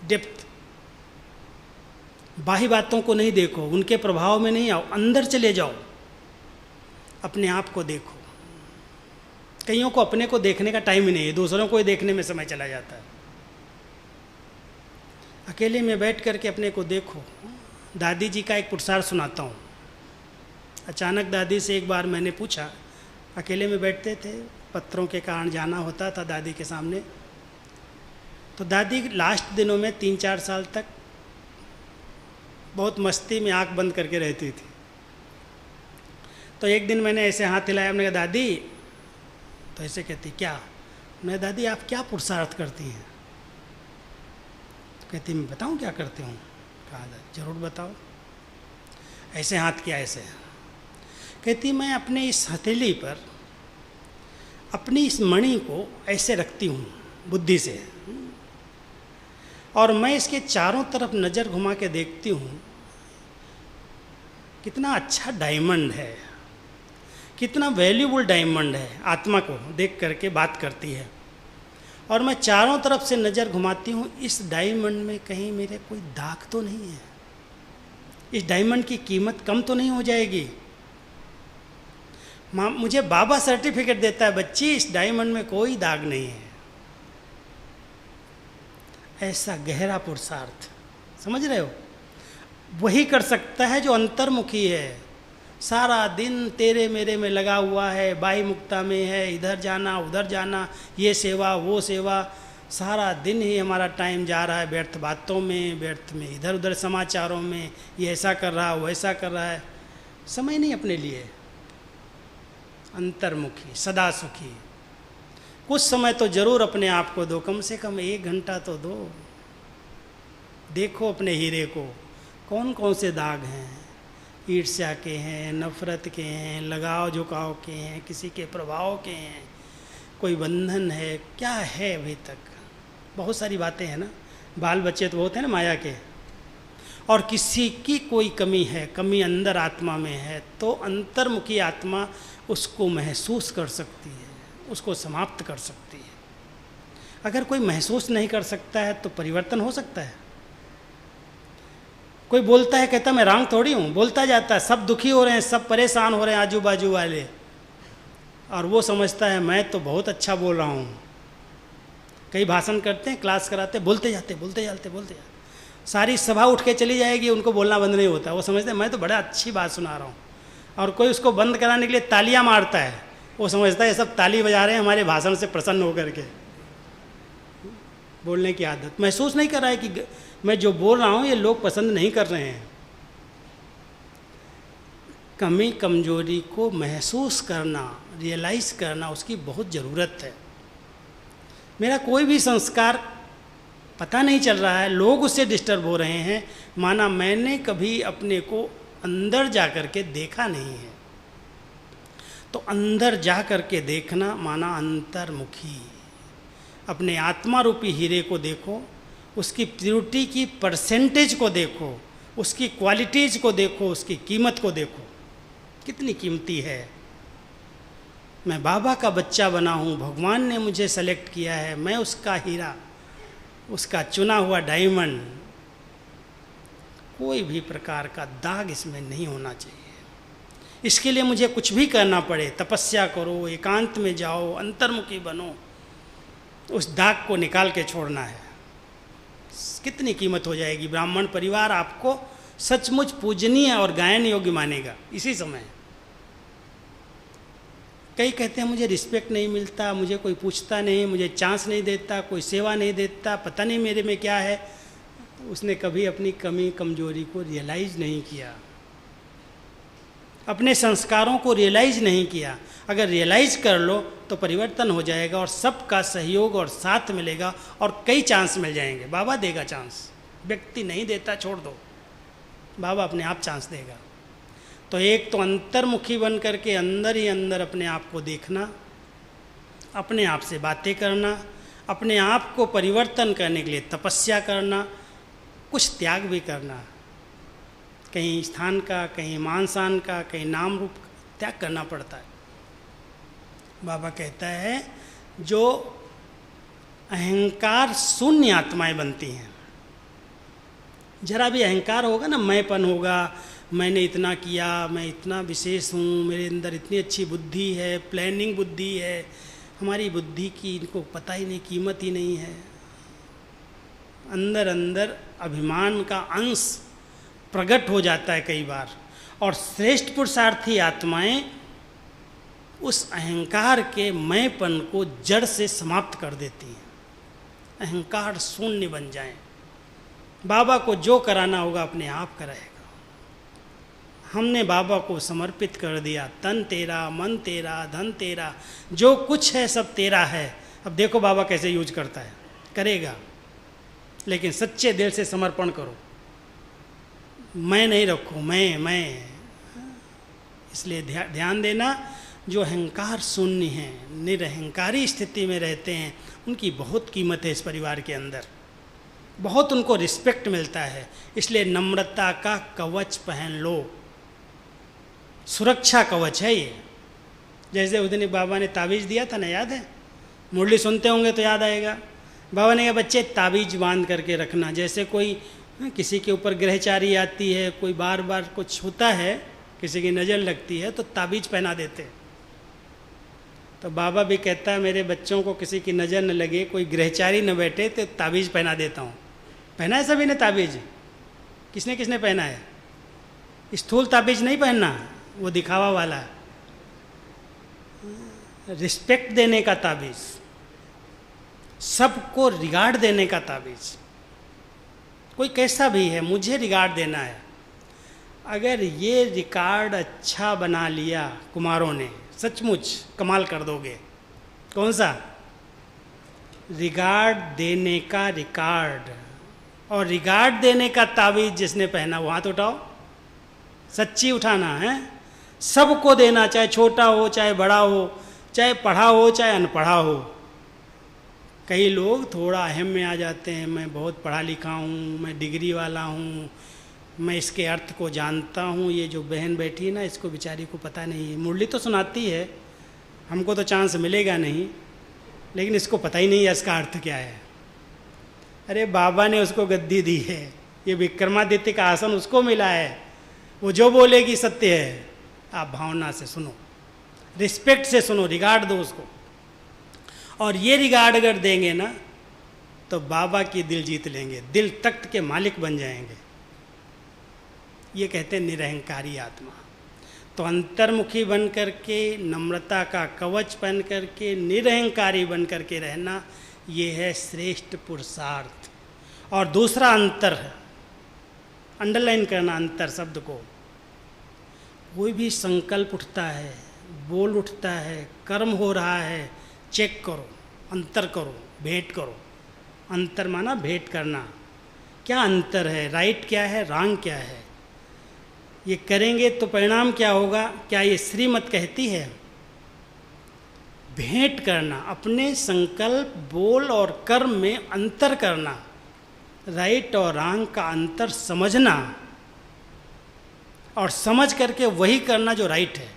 डेप्थ। बाह्य बातों को नहीं देखो, उनके प्रभाव में नहीं आओ, अंदर चले जाओ, अपने आप को देखो। कईयों को अपने को देखने का टाइम ही नहीं है, दूसरों को ही देखने में समय चला जाता है। अकेले में बैठ करके अपने को देखो। दादी जी का एक पुरुषार्थ सुनाता हूँ। अचानक दादी से एक बार मैंने पूछा, अकेले में बैठते थे, पत्रों के कारण जाना होता था दादी के सामने, तो दादी लास्ट दिनों में 3-4 साल तक बहुत मस्ती में आंख बंद करके रहती थी। तो एक दिन मैंने ऐसे हाथ हिलाया, मैंने कहा, दादी तो ऐसे कहती, क्या? मैं, दादी आप क्या पुरुषार्थ करती हैं? तो कहती, मैं बताऊं क्या करती हूँ? कहा, जरूर बताओ। ऐसे हाथ किया, ऐसे। कहती, मैं अपने इस हथेली पर अपनी इस मणि को ऐसे रखती हूँ बुद्धि से, और मैं इसके चारों तरफ नज़र घुमा के देखती हूँ, कितना अच्छा डायमंड है, कितना वैल्यूबल डायमंड है। आत्मा को देख करके बात करती है, और मैं चारों तरफ से नज़र घुमाती हूँ, इस डायमंड में कहीं मेरे कोई दाग तो नहीं है, इस डायमंड की कीमत कम तो नहीं हो जाएगी। माँ, मुझे बाबा सर्टिफिकेट देता है, बच्ची इस डायमंड में कोई दाग नहीं है। ऐसा गहरा पुरुषार्थ, समझ रहे हो? वही कर सकता है जो अंतर्मुखी है। सारा दिन तेरे मेरे में लगा हुआ है, बाही मुक्ता में है, इधर जाना उधर जाना, ये सेवा वो सेवा, सारा दिन ही हमारा टाइम जा रहा है व्यर्थ बातों में, व्यर्थ में इधर उधर समाचारों में, ये ऐसा कर रहा वो ऐसा कर रहा है, समय नहीं अपने लिए। अंतर्मुखी, सदा सुखी। कुछ समय तो जरूर अपने आप को दो, कम से कम 1 घंटा तो दो। देखो अपने हीरे को, कौन कौन से दाग हैं, ईर्ष्या के हैं, नफरत के हैं, लगाव झुकाव के हैं, किसी के प्रभाव के हैं, कोई बंधन है, क्या है अभी तक? बहुत सारी बातें हैं ना, बाल बच्चे तो बहुत हैं ना माया के। और किसी की कोई कमी है, कमी अंदर आत्मा में है, तो अंतर्मुखी आत्मा उसको महसूस कर सकती है, उसको समाप्त कर सकती है। अगर कोई महसूस नहीं कर सकता है तो परिवर्तन हो सकता है? कोई बोलता है, कहता मैं रांग थोड़ी हूँ, बोलता जाता है, सब दुखी हो रहे हैं, सब परेशान हो रहे हैं आजू बाजू वाले, और वो समझता है मैं तो बहुत अच्छा बोल रहा हूँ। कई भाषण करते हैं, क्लास कराते हैं, बोलते जाते बोलते जाते बोलते जाते, सारी सभा उठ के चली जाएगी, उनको बोलना बंद नहीं होता। वो समझते हैं मैं तो बड़ा अच्छी बात सुना रहा हूँ, और कोई उसको बंद कराने के लिए तालियां मारता है, वो समझता है ये सब ताली बजा रहे हैं हमारे भाषण से प्रसन्न होकर के। बोलने की आदत, महसूस नहीं कर रहा है कि मैं जो बोल रहा हूँ ये लोग पसंद नहीं कर रहे हैं। कमी कमजोरी को महसूस करना, रियलाइज करना, उसकी बहुत ज़रूरत है। मेरा कोई भी संस्कार पता नहीं चल रहा है, लोग उससे डिस्टर्ब हो रहे हैं, माना मैंने कभी अपने को अंदर जा कर के देखा नहीं है। तो अंदर जा कर के देखना माना अंतर्मुखी। अपने आत्मा रूपी हीरे को देखो, उसकी प्योरिटी की परसेंटेज को देखो, उसकी क्वालिटीज़ को देखो, उसकी कीमत को देखो, कितनी कीमती है। मैं बाबा का बच्चा बना हूँ, भगवान ने मुझे सेलेक्ट किया है, मैं उसका हीरा, उसका चुना हुआ डायमंड। कोई भी प्रकार का दाग इसमें नहीं होना चाहिए। इसके लिए मुझे कुछ भी करना पड़े, तपस्या करो, एकांत में जाओ, अंतर्मुखी बनो, उस दाग को निकाल के छोड़ना है। कितनी कीमत हो जाएगी। ब्राह्मण परिवार आपको सचमुच पूजनीय और गायन योग्य मानेगा इसी समय। कई कहते हैं मुझे रिस्पेक्ट नहीं मिलता, मुझे कोई पूछता नहीं, मुझे चांस नहीं देता, कोई सेवा नहीं देता, पता नहीं मेरे में क्या है। उसने कभी अपनी कमी कमजोरी को रियलाइज नहीं किया, अपने संस्कारों को रियलाइज नहीं किया। अगर रियलाइज कर लो तो परिवर्तन हो जाएगा, और सबका सहयोग और साथ मिलेगा, और कई चांस मिल जाएंगे। बाबा देगा चांस, व्यक्ति नहीं देता, छोड़ दो, बाबा अपने आप चांस देगा। तो एक तो अंतर्मुखी बन करके अंदर ही अंदर अपने आप को देखना, अपने आप से बातें करना, अपने आप को परिवर्तन करने के लिए तपस्या करना, कुछ त्याग भी करना, कहीं स्थान का, कहीं मान शान का, कहीं नाम रूप का त्याग करना पड़ता है। बाबा कहता है जो अहंकार शून्य आत्माएं बनती हैं, जरा भी अहंकार होगा ना, मैंपन होगा, मैंने इतना किया, मैं इतना विशेष हूँ, मेरे अंदर इतनी अच्छी बुद्धि है, प्लानिंग बुद्धि है, हमारी बुद्धि की इनको पता ही नहीं, कीमत ही नहीं है। अंदर अंदर अभिमान का अंश प्रकट हो जाता है कई बार, और श्रेष्ठ पुरुषार्थी आत्माएं उस अहंकार के मैंपन को जड़ से समाप्त कर देती हैं, अहंकार शून्य बन जाएं। बाबा को जो कराना होगा अपने आप कराएगा। हमने बाबा को समर्पित कर दिया, तन तेरा, मन तेरा, धन तेरा, जो कुछ है सब तेरा है। अब देखो बाबा कैसे यूज करता है, करेगा, लेकिन सच्चे दिल से समर्पण करो, मैं नहीं रखो, मैं। इसलिए ध्यान देना, जो अहंकार शून्य हैं, निरहंकारी स्थिति में रहते हैं, उनकी बहुत कीमत है इस परिवार के अंदर, बहुत उनको रिस्पेक्ट मिलता है। इसलिए नम्रता का कवच पहन लो, सुरक्षा कवच है ये। जैसे उस दिन बाबा ने ताबीज़ दिया था ना, याद है? मुरली सुनते होंगे तो याद आएगा। बाबा ने कहा बच्चे ताबीज़ बांध करके रखना, जैसे कोई किसी के ऊपर ग्रहचारी आती है, कोई बार बार कुछ होता है, किसी की नज़र लगती है तो ताबीज़ पहना देते। तो बाबा भी कहता है मेरे बच्चों को किसी की नज़र न लगे, कोई ग्रहचारी न बैठे तो ताबीज़ पहना देता हूँ। पहना है सभी ने ताबीज़? किसने किसने पहना है? स्थूल ताबीज़ नहीं पहनना, वो दिखावा वाला, रिस्पेक्ट देने का ताबीज़, सबको रिगार्ड देने का ताबीज़। कोई कैसा भी है, मुझे रिगार्ड देना है। अगर ये रिकॉर्ड अच्छा बना लिया कुमारों ने, सचमुच कमाल कर दोगे। कौन सा? रिगार्ड देने का रिकॉर्ड। और रिगार्ड देने का ताबीज़ जिसने पहना वो हाथ उठाओ, सच्ची उठाना है। सबको देना, चाहे छोटा हो चाहे बड़ा हो, चाहे पढ़ा हो चाहे अनपढ़ा हो। कई लोग थोड़ा अहम में आ जाते हैं, मैं बहुत पढ़ा लिखा हूँ, मैं डिग्री वाला हूँ, मैं इसके अर्थ को जानता हूँ। ये जो बहन बैठी है ना, इसको बेचारी को पता नहीं है। मुरली तो सुनाती है, हमको तो चांस मिलेगा नहीं, लेकिन इसको पता ही नहीं है इसका अर्थ क्या है। अरे बाबा ने उसको गद्दी दी है, ये विक्रमादित्य का आसन उसको मिला है, वो जो बोलेगी सत्य है। आप भावना से सुनो, रिस्पेक्ट से सुनो, रिगार्ड दो उसको। और ये रिगार्ड अगर देंगे ना तो बाबा की दिल जीत लेंगे, दिल तख्त के मालिक बन जाएंगे। ये कहते हैं निरहंकारी आत्मा। तो अंतर्मुखी बन करके, नम्रता का कवच पहन करके, निरहंकारी बन करके रहना, ये है श्रेष्ठ पुरुषार्थ। और दूसरा अंतर है, अंडरलाइन करना अंतर शब्द को। कोई भी संकल्प उठता है, बोल उठता है, कर्म हो रहा है, चेक करो, अंतर करो, भेंट करो। अंतर माना भेंट करना। क्या अंतर है, राइट क्या है, रॉन्ग क्या है, ये करेंगे तो परिणाम क्या होगा, क्या ये श्रीमत कहती है? भेंट करना, अपने संकल्प, बोल और कर्म में अंतर करना, राइट और रॉन्ग का अंतर समझना, और समझ करके वही करना जो राइट है।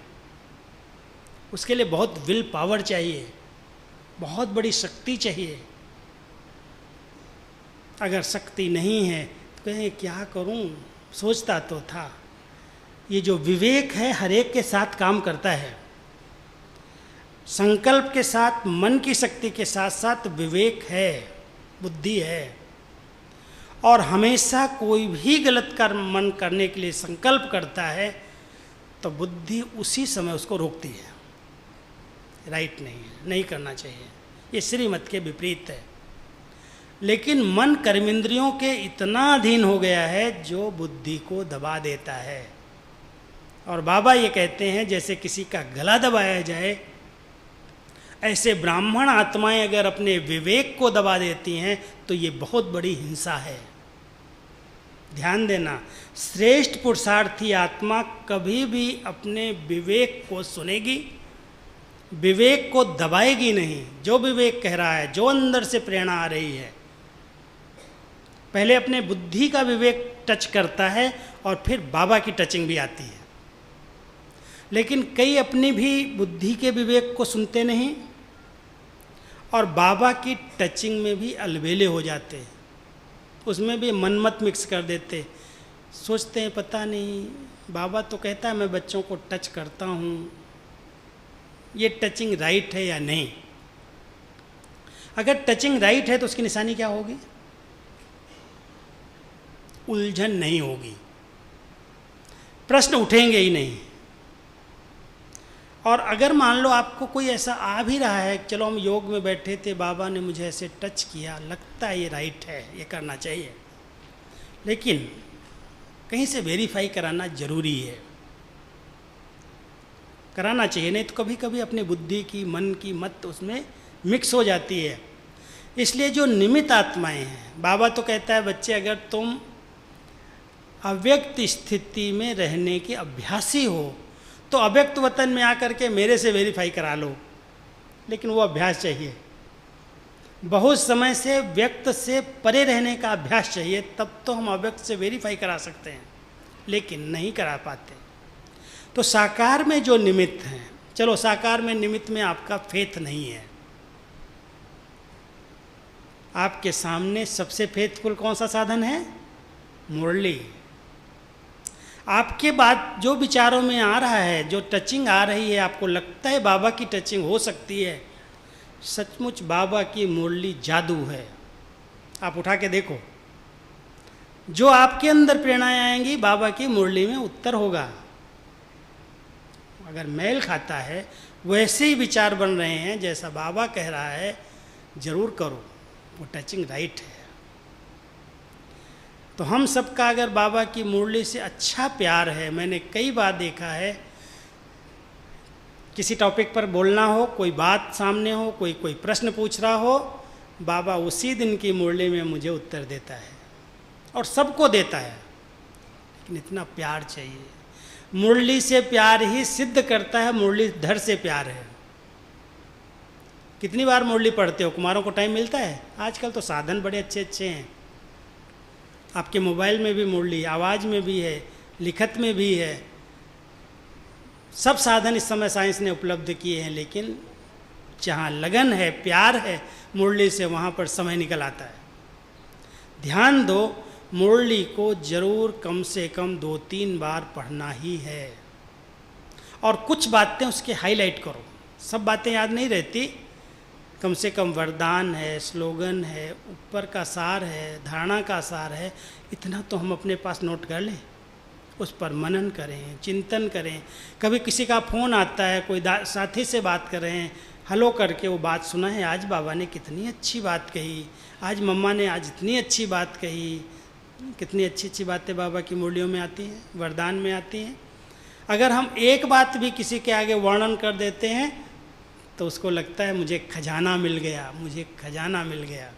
उसके लिए बहुत विल पावर चाहिए, बहुत बड़ी शक्ति चाहिए। अगर शक्ति नहीं है तो कहें क्या करूं, सोचता तो था। ये जो विवेक है हर एक के साथ काम करता है। संकल्प के साथ, मन की शक्ति के साथ साथ विवेक है, बुद्धि है। और हमेशा कोई भी गलत कर्म मन करने के लिए संकल्प करता है तो बुद्धि उसी समय उसको रोकती है, राइट नहीं है, नहीं करना चाहिए। ये श्रीमत के विपरीत है। लेकिन मन कर्मेंद्रियों के इतना अधीन हो गया है जो बुद्धि को दबा देता है। और बाबा ये कहते हैं जैसे किसी का गला दबाया जाए, ऐसे ब्राह्मण आत्माएं अगर अपने विवेक को दबा देती हैं तो ये बहुत बड़ी हिंसा है। ध्यान देना, श्रेष्ठ पुरुषार्थी आत्मा कभी भी अपने विवेक को सुनेगी, विवेक को दबाएगी नहीं। जो विवेक कह रहा है, जो अंदर से प्रेरणा आ रही है, पहले अपने बुद्धि का विवेक टच करता है और फिर बाबा की टचिंग भी आती है। लेकिन कई अपनी भी बुद्धि के विवेक को सुनते नहीं और बाबा की टचिंग में भी अलबेले हो जाते हैं, उसमें भी मनमत मिक्स कर देते। सोचते हैं पता नहीं, बाबा तो कहता है मैं बच्चों को टच करता हूँ, ये टचिंग राइट है या नहीं। अगर टचिंग राइट है तो उसकी निशानी क्या होगी? उलझन नहीं होगी, प्रश्न उठेंगे ही नहीं। और अगर मान लो आपको कोई ऐसा आ भी रहा है, चलो हम योग में बैठे थे, बाबा ने मुझे ऐसे टच किया, लगता है ये राइट है, ये करना चाहिए, लेकिन कहीं से वेरीफाई कराना जरूरी है। कराना चाहिए, नहीं तो कभी कभी अपनी बुद्धि की, मन की मत उसमें मिक्स हो जाती है। इसलिए जो निमित्त आत्माएं हैं, बाबा तो कहता है बच्चे अगर तुम अव्यक्त स्थिति में रहने के अभ्यासी हो तो अव्यक्त वतन में आकर के मेरे से वेरीफाई करा लो, लेकिन वो अभ्यास चाहिए। बहुत समय से व्यक्त से परे रहने का अभ्यास चाहिए, तब तो हम अव्यक्त से वेरीफाई करा सकते हैं, लेकिन नहीं करा पाते। तो साकार में जो निमित्त हैं, चलो साकार में निमित्त में आपका फेथ नहीं है, आपके सामने सबसे फेथफुल कौन सा साधन है? मुरली। आपके बाद जो विचारों में आ रहा है, जो टचिंग आ रही है, आपको लगता है बाबा की टचिंग हो सकती है, सचमुच बाबा की मुरली जादू है। आप उठा के देखो, जो आपके अंदर प्रेरणाएं आएंगी बाबा की मुरली में उत्तर होगा। अगर मेल खाता है, वैसे ही विचार बन रहे हैं जैसा बाबा कह रहा है, जरूर करो, वो टचिंग राइट है। तो हम सबका अगर बाबा की मुरली से अच्छा प्यार है, मैंने कई बार देखा है, किसी टॉपिक पर बोलना हो, कोई बात सामने हो, कोई प्रश्न पूछ रहा हो, बाबा उसी दिन की मुरली में मुझे उत्तर देता है, और सबको देता है। लेकिन इतना प्यार चाहिए, मुरली से प्यार ही सिद्ध करता है मुरलीधर से प्यार है। कितनी बार मुरली पढ़ते हो? कुमारों को टाइम मिलता है? आजकल तो साधन बड़े अच्छे अच्छे हैं, आपके मोबाइल में भी मुरली, आवाज़ में भी है, लिखत में भी है, सब साधन इस समय साइंस ने उपलब्ध किए हैं। लेकिन जहाँ लगन है, प्यार है मुरली से, वहाँ पर समय निकल आता है। ध्यान दो, मुरली को जरूर कम से कम 2-3 बार पढ़ना ही है, और कुछ बातें उसके हाईलाइट करो। सब बातें याद नहीं रहती, कम से कम वरदान है, स्लोगन है, ऊपर का सार है, धारणा का सार है, इतना तो हम अपने पास नोट कर लें, उस पर मनन करें, चिंतन करें। कभी किसी का फ़ोन आता है, कोई साथी से बात कर रहे हैं, हेलो करके वो बात सुना है, आज बाबा ने कितनी अच्छी बात कही, आज मम्मा ने आज इतनी अच्छी बात कही। कितनी अच्छी अच्छी बातें बाबा की मुरलियों में आती हैं, वरदान में आती हैं। अगर हम एक बात भी किसी के आगे वर्णन कर देते हैं तो उसको लगता है मुझे खजाना मिल गया, मुझे खजाना मिल गया।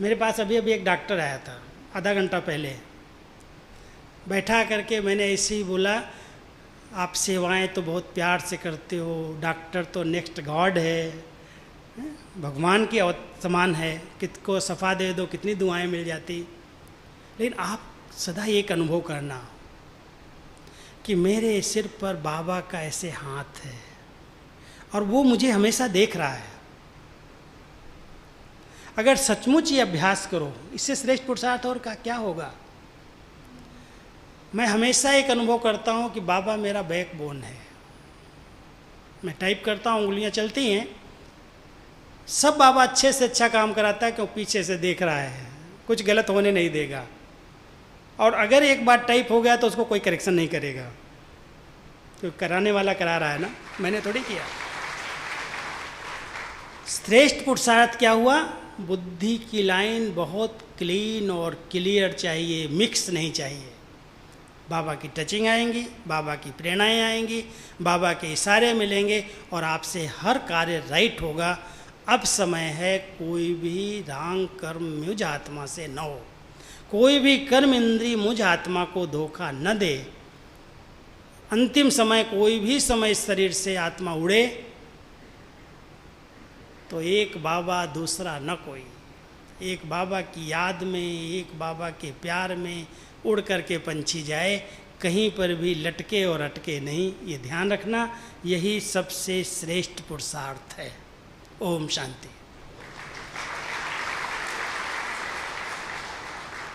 मेरे पास अभी एक डॉक्टर आया था, आधा घंटा पहले। बैठा करके मैंने ऐसे ही बोला, आप सेवाएं तो बहुत प्यार से करते हो, डॉक्टर तो नेक्स्ट गॉड है, भगवान के समान है, कितको सफ़ा दे दो कितनी दुआएं मिल जाती। लेकिन आप सदा एक अनुभव करना कि मेरे सिर पर बाबा का ऐसे हाथ है और वो मुझे हमेशा देख रहा है। अगर सचमुच ये अभ्यास करो, इससे श्रेष्ठ पुरुषार्थ और का क्या होगा। मैं हमेशा एक अनुभव करता हूँ कि बाबा मेरा बैकबोन है। मैं टाइप करता हूँ, उंगलियाँ चलती हैं, सब बाबा अच्छे से अच्छा काम कराता है, क्यों पीछे से देख रहा है, कुछ गलत होने नहीं देगा। और अगर एक बार टाइप हो गया तो उसको कोई करेक्शन नहीं करेगा, क्योंकि कराने वाला करा रहा है ना, मैंने थोड़ी किया। श्रेष्ठ पुरुषार्थ क्या हुआ? बुद्धि की लाइन बहुत क्लीन और क्लियर चाहिए, मिक्स नहीं चाहिए। बाबा की टचिंग आएंगी, बाबा की प्रेरणाएँ आएंगी, बाबा के इशारे मिलेंगे और आपसे हर कार्य राइट होगा। अब समय है कोई भी रांग कर्म मुझ आत्मा से न हो, कोई भी कर्म इंद्री मुझ आत्मा को धोखा न दे। अंतिम समय कोई भी समय इस शरीर से आत्मा उड़े तो एक बाबा दूसरा न कोई, एक बाबा की याद में, एक बाबा के प्यार में उड़ करके पंछी जाए, कहीं पर भी लटके और अटके नहीं। ये ध्यान रखना, यही सबसे श्रेष्ठ पुरुषार्थ है। ओम शांति।